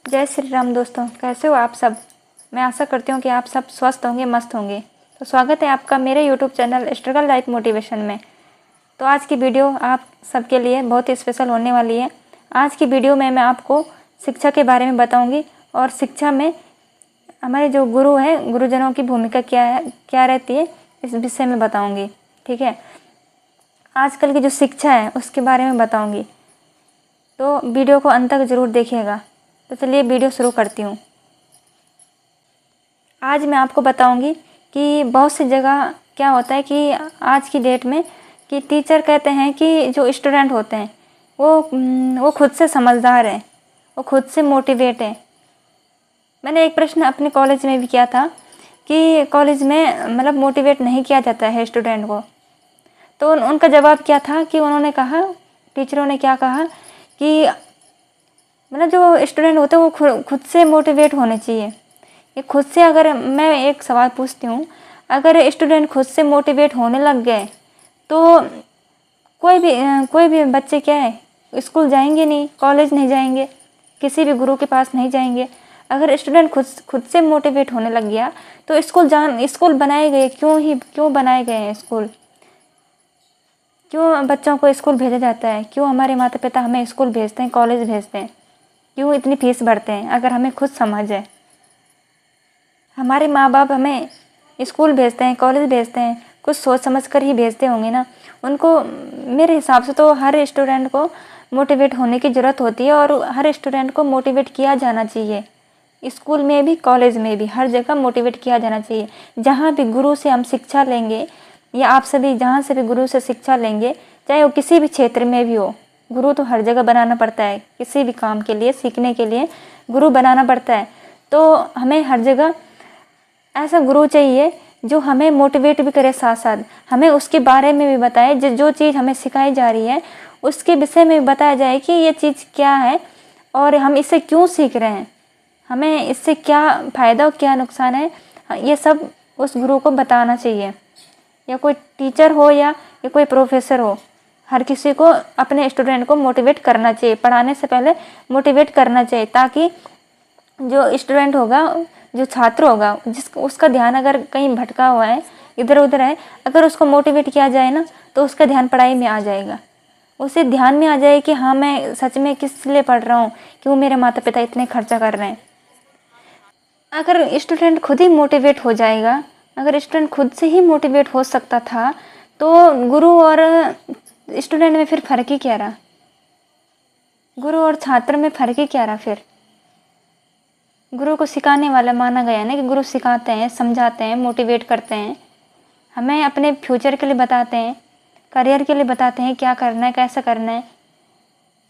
जय श्री राम दोस्तों, कैसे हो आप सब। मैं आशा करती हूँ कि आप सब स्वस्थ होंगे, मस्त होंगे। तो स्वागत है आपका मेरे YouTube channel struggle life motivation में। तो आज की वीडियो आप सबके लिए बहुत ही स्पेशल होने वाली है। आज की वीडियो में मैं आपको शिक्षा के बारे में बताऊँगी और शिक्षा में हमारे जो गुरु हैं, गुरुजनों की भूमिका क्या रहती है, इस विषय में बताऊँगी। ठीक है, आजकल की जो शिक्षा है उसके बारे में बताऊँगी, तो वीडियो को अंत तक ज़रूर देखिएगा। तो चलिए वीडियो शुरू करती हूँ। आज मैं आपको बताऊंगी कि बहुत सी जगह क्या होता है कि आज की डेट में कि टीचर कहते हैं कि जो स्टूडेंट होते हैं वो खुद से समझदार हैं, वो खुद से मोटिवेट हैं। मैंने एक प्रश्न अपने कॉलेज में भी किया था कि कॉलेज में मतलब मोटिवेट नहीं किया जाता है स्टूडेंट को। तो उनका जवाब क्या था कि उन्होंने कहा, टीचरों ने क्या कहा कि मतलब जो स्टूडेंट होते हैं वो खुद से मोटिवेट होने चाहिए। ये खुद से, अगर मैं एक सवाल पूछती हूँ, अगर स्टूडेंट खुद से मोटिवेट होने लग गए तो कोई भी बच्चे क्या है, स्कूल जाएंगे नहीं, कॉलेज नहीं जाएंगे, किसी भी गुरु के पास नहीं जाएंगे। अगर स्टूडेंट खुद से मोटिवेट होने लग गया तो स्कूल बनाए गए क्यों बनाए गए हैं स्कूल, क्यों बच्चों को स्कूल भेजा जाता है, क्यों हमारे माता पिता हमें स्कूल भेजते हैं, कॉलेज भेजते हैं, क्यों इतनी फीस भरते हैं। अगर हमें खुद समझ है, हमारे माँ बाप हमें स्कूल भेजते हैं, कॉलेज भेजते हैं, कुछ सोच समझ कर ही भेजते होंगे ना। उनको, मेरे हिसाब से तो हर स्टूडेंट को मोटिवेट होने की ज़रूरत होती है और हर स्टूडेंट को मोटिवेट किया जाना चाहिए। स्कूल में भी, कॉलेज में भी, हर जगह मोटिवेट किया जाना चाहिए। जहाँ भी गुरु से हम शिक्षा लेंगे, या आप सभी जहाँ से भी गुरु से शिक्षा लेंगे, चाहे वो किसी भी क्षेत्र में भी हो, गुरु तो हर जगह बनाना पड़ता है। किसी भी काम के लिए, सीखने के लिए गुरु बनाना पड़ता है। तो हमें हर जगह ऐसा गुरु चाहिए जो हमें मोटिवेट भी करे, साथ साथ हमें उसके बारे में भी बताए। जो चीज़ हमें सिखाई जा रही है उसके विषय में भी बताया जाए कि ये चीज़ क्या है और हम इससे क्यों सीख रहे हैं, हमें इससे क्या फ़ायदा और क्या नुकसान है, ये सब उस गुरु को बताना चाहिए। या कोई टीचर हो या कोई प्रोफेसर हो, हर किसी को अपने स्टूडेंट को मोटिवेट करना चाहिए, पढ़ाने से पहले मोटिवेट करना चाहिए, ताकि जो स्टूडेंट होगा, जो छात्र होगा, उसका ध्यान अगर कहीं भटका हुआ है, इधर उधर है, अगर उसको मोटिवेट किया जाए ना तो उसका ध्यान पढ़ाई में आ जाएगा। उसे ध्यान में आ जाए कि हाँ, मैं सच में किस लिए पढ़ रहा हूँ, क्यों मेरे माता पिता इतने खर्चा कर रहे हैं। अगर स्टूडेंट खुद ही मोटिवेट हो जाएगा, अगर स्टूडेंट खुद से ही मोटिवेट हो सकता था तो गुरु और स्टूडेंट में फिर फ़र्क ही क्या रहा, गुरु और छात्र में फ़र्क ही क्या रहा। फिर गुरु को सिखाने वाला माना गया ना, कि गुरु सिखाते हैं, समझाते हैं, मोटिवेट करते हैं, हमें अपने फ्यूचर के लिए बताते हैं, करियर के लिए बताते हैं क्या करना है, कैसा करना है।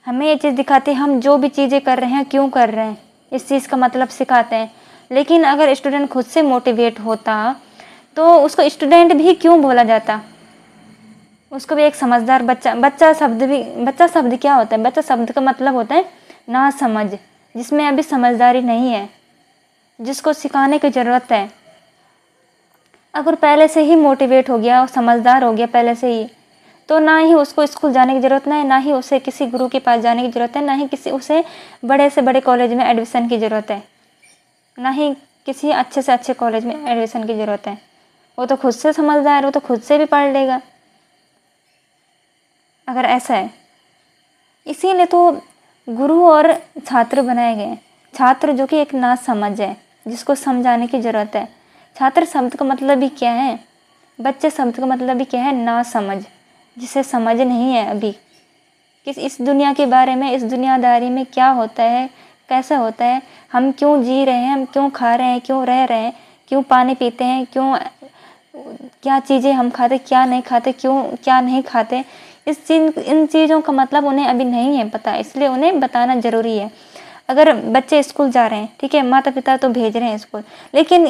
हमें ये चीज़ दिखाते हैं, हम जो भी चीज़ें कर रहे हैं क्यों कर रहे हैं, इस चीज़ का मतलब सिखाते हैं। लेकिन अगर स्टूडेंट खुद से मोटिवेट होता तो उसको स्टूडेंट भी क्यों बोला जाता, उसको भी एक समझदार बच्चा। बच्चा शब्द क्या होता है, बच्चा शब्द का मतलब होता है ना समझ, जिसमें अभी समझदारी नहीं है, जिसको सिखाने की ज़रूरत है। अगर पहले से ही मोटिवेट हो गया और समझदार हो गया पहले से ही, तो ना ही उसको स्कूल जाने की ज़रूरत है, ना ही उसे किसी गुरु के पास जाने की ज़रूरत है, ना ही उसे बड़े से बड़े कॉलेज में एडमिशन की ज़रूरत है, ना ही किसी अच्छे से अच्छे कॉलेज में एडमिशन की ज़रूरत है। वो तो खुद से समझदार है, वो तो खुद से भी पढ़ लेगा अगर ऐसा है। इसीलिए तो गुरु और छात्र बनाए गए। छात्र जो कि एक ना समझ है, जिसको समझाने की ज़रूरत है। छात्र शब्द का मतलब भी क्या है, बच्चे शब्द का मतलब भी क्या है, ना समझ, जिसे समझ नहीं है अभी कि इस दुनिया के बारे में, इस दुनियादारी में क्या होता है, कैसा होता है, हम क्यों जी रहे हैं, हम क्यों खा रहे हैं, क्यों रह रहे हैं, क्यों पानी पीते हैं, क्यों, क्या चीज़ें हम खाते, क्या नहीं खाते, क्यों क्या नहीं खाते। इन चीज़ों का मतलब उन्हें अभी नहीं है पता, इसलिए उन्हें बताना ज़रूरी है। अगर बच्चे स्कूल जा रहे हैं, ठीक है, माता पिता तो भेज रहे हैं स्कूल, लेकिन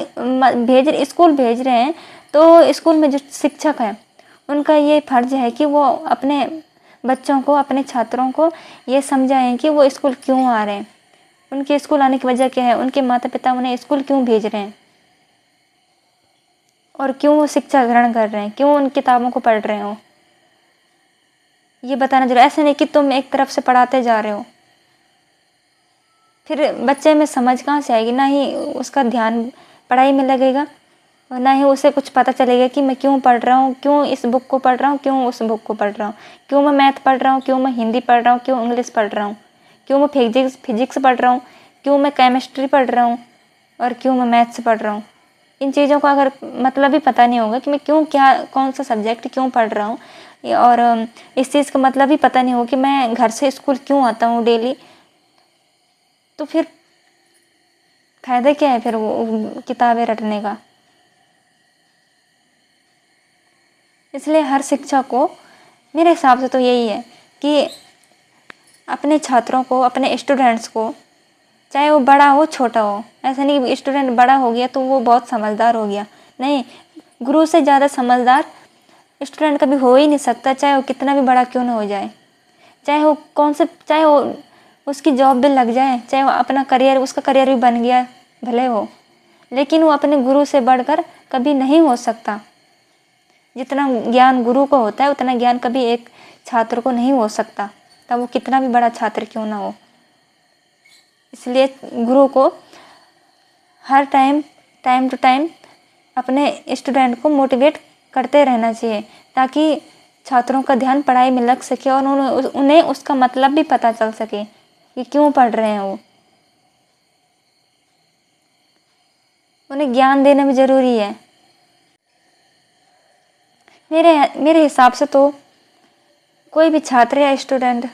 स्कूल भेज रहे हैं तो स्कूल में जो शिक्षक है उनका ये फर्ज है कि वो अपने बच्चों को, अपने छात्रों को ये समझाएं कि वो स्कूल क्यों आ रहे हैं, उनके स्कूल आने की वजह क्या है, उनके माता पिता उन्हें स्कूल क्यों भेज रहे हैं और क्यों वो शिक्षा ग्रहण कर रहे हैं, क्यों उन किताबों को पढ़ रहे हो, ये बताना जरूर। ऐसे नहीं कि तुम एक तरफ से पढ़ाते जा रहे हो। फिर बच्चे में समझ कहाँ से आएगी, ना ही उसका ध्यान पढ़ाई में लगेगा और ना ही उसे कुछ पता चलेगा कि मैं क्यों पढ़ रहा हूँ, क्यों इस बुक को पढ़ रहा हूँ, क्यों उस बुक को पढ़ रहा हूँ, क्यों मैं मैथ पढ़ रहा हूँ, क्यों मैं हिंदी पढ़ रहा हूँ, क्यों इंग्लिश पढ़ रहा हूँ, क्यों मैं फिजिक्स पढ़ रहा हूँ, क्यों मैं केमिस्ट्री पढ़ रहा हूँ और क्यों मैं मैथ्स पढ़ रहा हूँ। इन चीज़ों का अगर मतलब ही पता नहीं होगा कि मैं क्यों क्या कौन सा सब्जेक्ट क्यों पढ़ रहा हूँ, और इस चीज़ का मतलब ही पता नहीं हो कि मैं घर से स्कूल क्यों आता हूँ डेली, तो फिर फ़ायदा क्या है फिर वो किताबें रटने का। इसलिए हर शिक्षक को मेरे हिसाब से तो यही है कि अपने छात्रों को, अपने स्टूडेंट्स को, चाहे वो बड़ा हो छोटा हो, ऐसा नहीं कि स्टूडेंट बड़ा हो गया तो वो बहुत समझदार हो गया, नहीं, गुरु से ज़्यादा समझदार स्टूडेंट कभी हो ही नहीं सकता, चाहे वो कितना भी बड़ा क्यों ना हो जाए, चाहे वो उसकी जॉब भी लग जाए, चाहे वो अपना करियर, उसका करियर भी बन गया भले हो, लेकिन वो अपने गुरु से बढ़कर कभी नहीं हो सकता। जितना ज्ञान गुरु को होता है उतना ज्ञान कभी एक छात्र को नहीं हो सकता, तब वो कितना भी बड़ा छात्र क्यों ना हो। इसलिए गुरु को हर टाइम टू टाइम अपने स्टूडेंट को मोटिवेट करते रहना चाहिए, ताकि छात्रों का ध्यान पढ़ाई में लग सके और उन्हें उसका मतलब भी पता चल सके कि क्यों पढ़ रहे हैं वो। उन्हें ज्ञान देना भी ज़रूरी है। मेरे हिसाब से तो कोई भी छात्र या स्टूडेंट,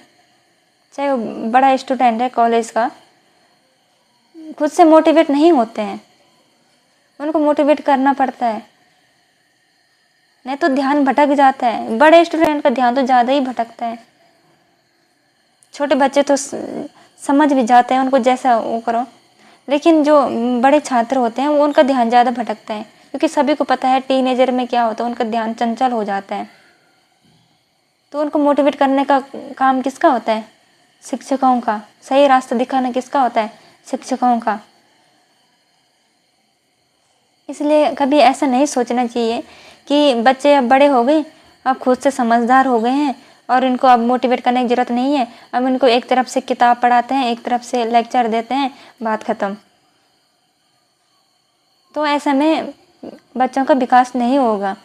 चाहे वो बड़ा स्टूडेंट है कॉलेज का, खुद से मोटिवेट नहीं होते हैं, उनको मोटिवेट करना पड़ता है, नहीं तो ध्यान भटक जाता है। बड़े स्टूडेंट का ध्यान तो ज़्यादा ही भटकता है, छोटे बच्चे तो समझ भी जाते हैं, उनको जैसा वो करो, लेकिन जो बड़े छात्र होते हैं वो उनका ध्यान ज़्यादा भटकता है, क्योंकि सभी को पता है टीनेजर में क्या होता है, उनका ध्यान चंचल हो जाता है। तो उनको मोटिवेट करने का काम किसका होता है? शिक्षकों का। सही रास्ता दिखाना किसका होता है? शिक्षकों का। इसलिए कभी ऐसा नहीं सोचना चाहिए कि बच्चे अब बड़े हो गए, अब खुद से समझदार हो गए हैं और इनको अब मोटिवेट करने की ज़रूरत नहीं है, अब इनको एक तरफ से किताब पढ़ाते हैं, एक तरफ से लेक्चर देते हैं, बात ख़त्म। तो ऐसे में बच्चों का विकास नहीं होगा।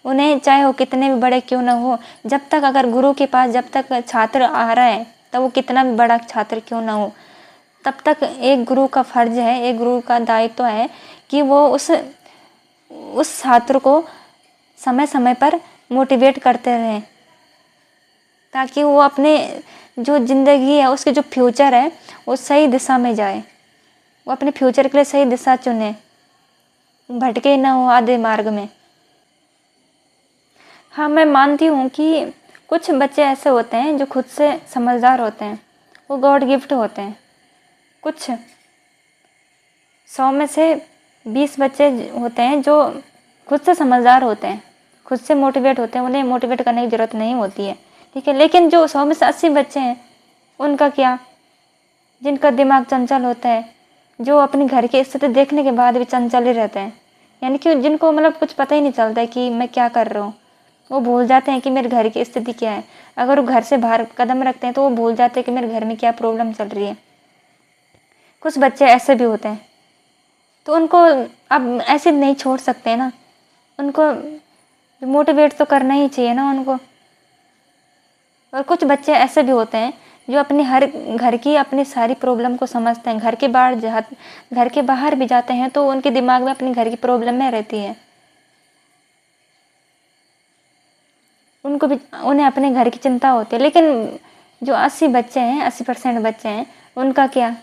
उन्हें चाहे वो कितने भी बड़े क्यों ना हो, जब तक अगर गुरु के पास जब तक छात्र आ रहा है, तब वो कितना भी बड़ा छात्र क्यों ना हो, तब तक एक गुरु का फ़र्ज है, एक गुरु का दायित्व है कि वो उस छात्र को समय समय पर मोटिवेट करते रहें, ताकि वो अपने जो ज़िंदगी है, उसके जो फ्यूचर है, वो सही दिशा में जाए, वो अपने फ्यूचर के लिए सही दिशा चुने, भटके ना हो आधे मार्ग में। हाँ, मैं मानती हूँ कि कुछ बच्चे ऐसे होते हैं जो खुद से समझदार होते हैं, वो गॉड गिफ्ट होते हैं। कुछ 100 में से 20 बच्चे होते हैं जो खुद से समझदार होते हैं, खुद से मोटिवेट होते हैं, उन्हें मोटिवेट करने की ज़रूरत नहीं होती है, ठीक है। लेकिन जो 100 में से 80 बच्चे हैं, उनका क्या? जिनका दिमाग चंचल होता है, जो अपनी घर की स्थिति देखने के बाद भी चंचल ही रहते हैं, यानी कि जिनको मतलब कुछ पता ही नहीं चलता है कि मैं क्या कर रहा हूँ। वो भूल जाते हैं कि मेरे घर की स्थिति क्या है। अगर वो घर से बाहर कदम रखते हैं तो वो भूल जाते हैं कि मेरे घर में क्या प्रॉब्लम चल रही है। कुछ बच्चे ऐसे भी होते हैं, तो उनको अब ऐसे नहीं छोड़ सकते ना, उनको मोटिवेट तो करना ही चाहिए ना उनको। और कुछ बच्चे ऐसे भी होते हैं जो अपनी हर घर की अपनी सारी प्रॉब्लम को समझते हैं, घर के बाहर भी जाते हैं तो उनके दिमाग में अपनी घर की प्रॉब्लम में रहती है। उन्हें अपने घर की चिंता होती है। लेकिन जो 80% बच्चे हैं, उनका क्या?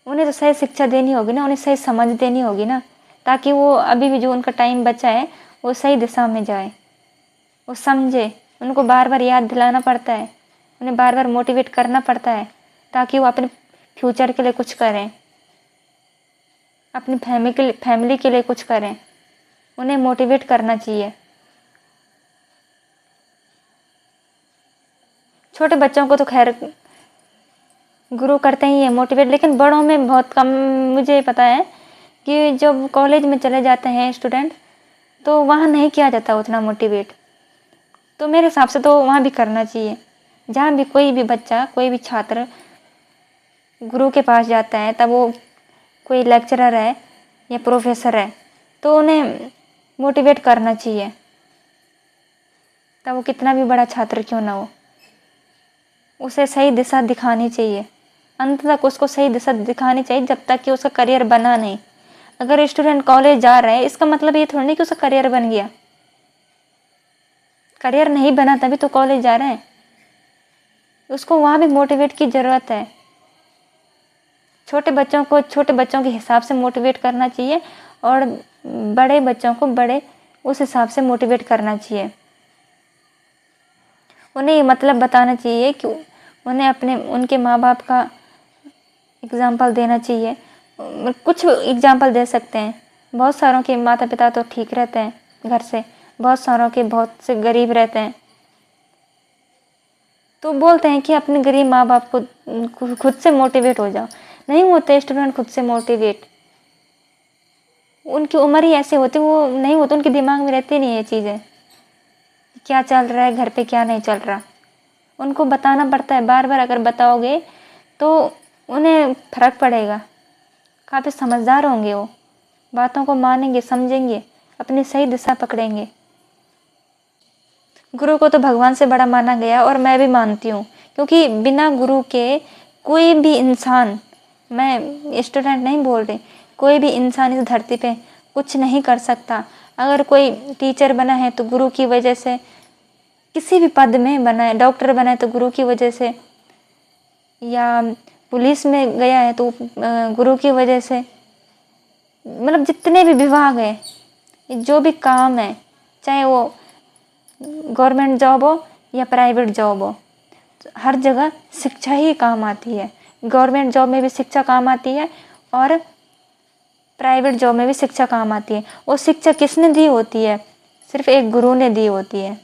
उन्हें तो सही शिक्षा देनी होगी ना, उन्हें सही समझ देनी होगी ना, ताकि वो अभी भी जो उनका टाइम बचा है वो सही दिशा में जाए, वो समझे। उनको बार बार याद दिलाना पड़ता है, उन्हें बार बार मोटिवेट करना पड़ता है, ताकि वो अपने फ्यूचर के लिए कुछ करें, अपनी फैमिली के लिए कुछ करें। उन्हें मोटिवेट करना चाहिए। छोटे बच्चों को तो खैर गुरु करते ही है मोटिवेट, लेकिन बड़ों में बहुत कम मुझे पता है कि जब कॉलेज में चले जाते हैं स्टूडेंट, तो वहाँ नहीं किया जाता उतना मोटिवेट। तो मेरे हिसाब से तो वहाँ भी करना चाहिए, जहाँ भी कोई भी बच्चा, कोई भी छात्र गुरु के पास जाता है, तब वो कोई लेक्चरर है या प्रोफेसर है, तो उन्हें मोटिवेट करना चाहिए, तब वो कितना भी बड़ा छात्र क्यों ना हो, उसे सही दिशा दिखानी चाहिए। अंत तक उसको सही दिशा दिखानी चाहिए, जब तक कि उसका करियर बना नहीं। अगर स्टूडेंट कॉलेज जा रहा है, इसका मतलब ये थोड़ी नहीं कि उसका करियर बन गया। करियर नहीं बना तभी तो कॉलेज जा रहे हैं, उसको वहाँ भी मोटिवेट की ज़रूरत है। छोटे बच्चों को छोटे बच्चों के हिसाब से मोटिवेट करना चाहिए, और बड़े बच्चों को बड़े उस हिसाब से मोटिवेट करना चाहिए। उन्हें ये मतलब बताना चाहिए कि उन्हें उनके माँ बाप का एग्ज़ाम्पल देना चाहिए। कुछ एग्ज़ाम्पल दे सकते हैं। बहुत सारों के माता पिता तो ठीक रहते हैं घर से, बहुत सारों के बहुत से गरीब रहते हैं, तो बोलते हैं कि अपने गरीब माँ बाप को खुद से मोटिवेट हो जाओ। नहीं होते स्टूडेंट खुद से मोटिवेट, उनकी उम्र ही ऐसे होती, वो नहीं होते, उनके दिमाग में रहती नहीं ये चीज़ें, क्या चल रहा है घर पे क्या नहीं चल रहा। उनको बताना पड़ता है बार बार, अगर बताओगे तो उन्हें फ़र्क पड़ेगा, काफ़ी समझदार होंगे, वो बातों को मानेंगे, समझेंगे, अपनी सही दिशा पकड़ेंगे। गुरु को तो भगवान से बड़ा माना गया, और मैं भी मानती हूँ, क्योंकि बिना गुरु के कोई भी इंसान, मैं स्टूडेंट नहीं बोल रही, कोई भी इंसान इस धरती पे कुछ नहीं कर सकता। अगर कोई टीचर बना है तो गुरु की वजह से, किसी भी पद में बना है, डॉक्टर बना है तो गुरु की वजह से, या पुलिस में गया है तो गुरु की वजह से। मतलब जितने भी विभाग है, जो भी काम है, चाहे वो गवर्नमेंट जॉब हो या प्राइवेट जॉब हो, हर जगह शिक्षा ही काम आती है। गवर्नमेंट जॉब में भी शिक्षा काम आती है, और प्राइवेट जॉब में भी शिक्षा काम आती है। वो शिक्षा किसने दी होती है? सिर्फ एक गुरु ने दी होती है।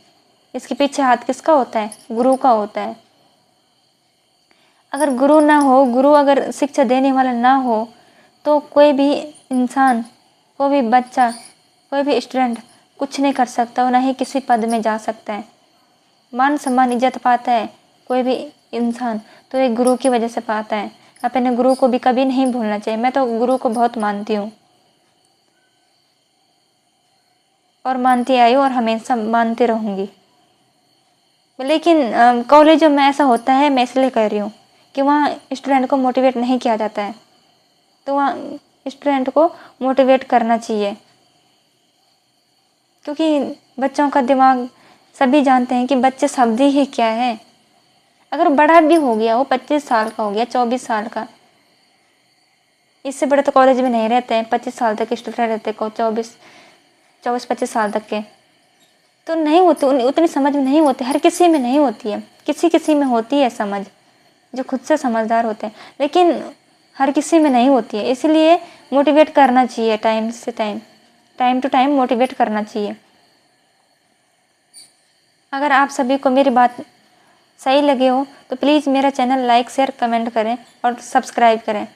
इसके पीछे हाथ किसका होता है? गुरु का होता है। अगर गुरु ना हो, गुरु अगर शिक्षा देने वाला ना हो, तो कोई भी इंसान, कोई भी बच्चा, कोई भी स्टूडेंट कुछ नहीं कर सकता, और ना ही किसी पद में जा सकता है। मान सम्मान इज्जत पाता है कोई भी इंसान तो एक गुरु की वजह से पाता है। अपने गुरु को भी कभी नहीं भूलना चाहिए। मैं तो गुरु को बहुत मानती हूँ, और मानती आई हूँ, और हमेशा मानती रहूँगी। लेकिन कॉलेजों में ऐसा होता है, मैं इसलिए कह रही हूँ कि वहाँ स्टूडेंट को मोटिवेट नहीं किया जाता है, तो वहाँ स्टूडेंट को मोटिवेट करना चाहिए, क्योंकि बच्चों का दिमाग, सभी जानते हैं कि बच्चे शब्द ही क्या है। अगर बड़ा भी हो गया, वो 25 साल का हो गया, 24 साल का, इससे बड़े तो कॉलेज में नहीं रहते हैं। 25 साल तक स्टूडेंट रहते हैं, 24-25 साल तक के, तो नहीं होती, उतनी समझ नहीं होती। हर किसी में नहीं होती है, किसी किसी में होती है समझ, जो खुद से समझदार होते हैं, लेकिन हर किसी में नहीं होती है। इसलिए मोटिवेट करना चाहिए, टाइम से टाइम टू टाइम मोटिवेट करना चाहिए। अगर आप सभी को मेरी बात सही लगे हो तो प्लीज़ मेरा चैनल लाइक, शेयर, कमेंट करें और सब्सक्राइब करें।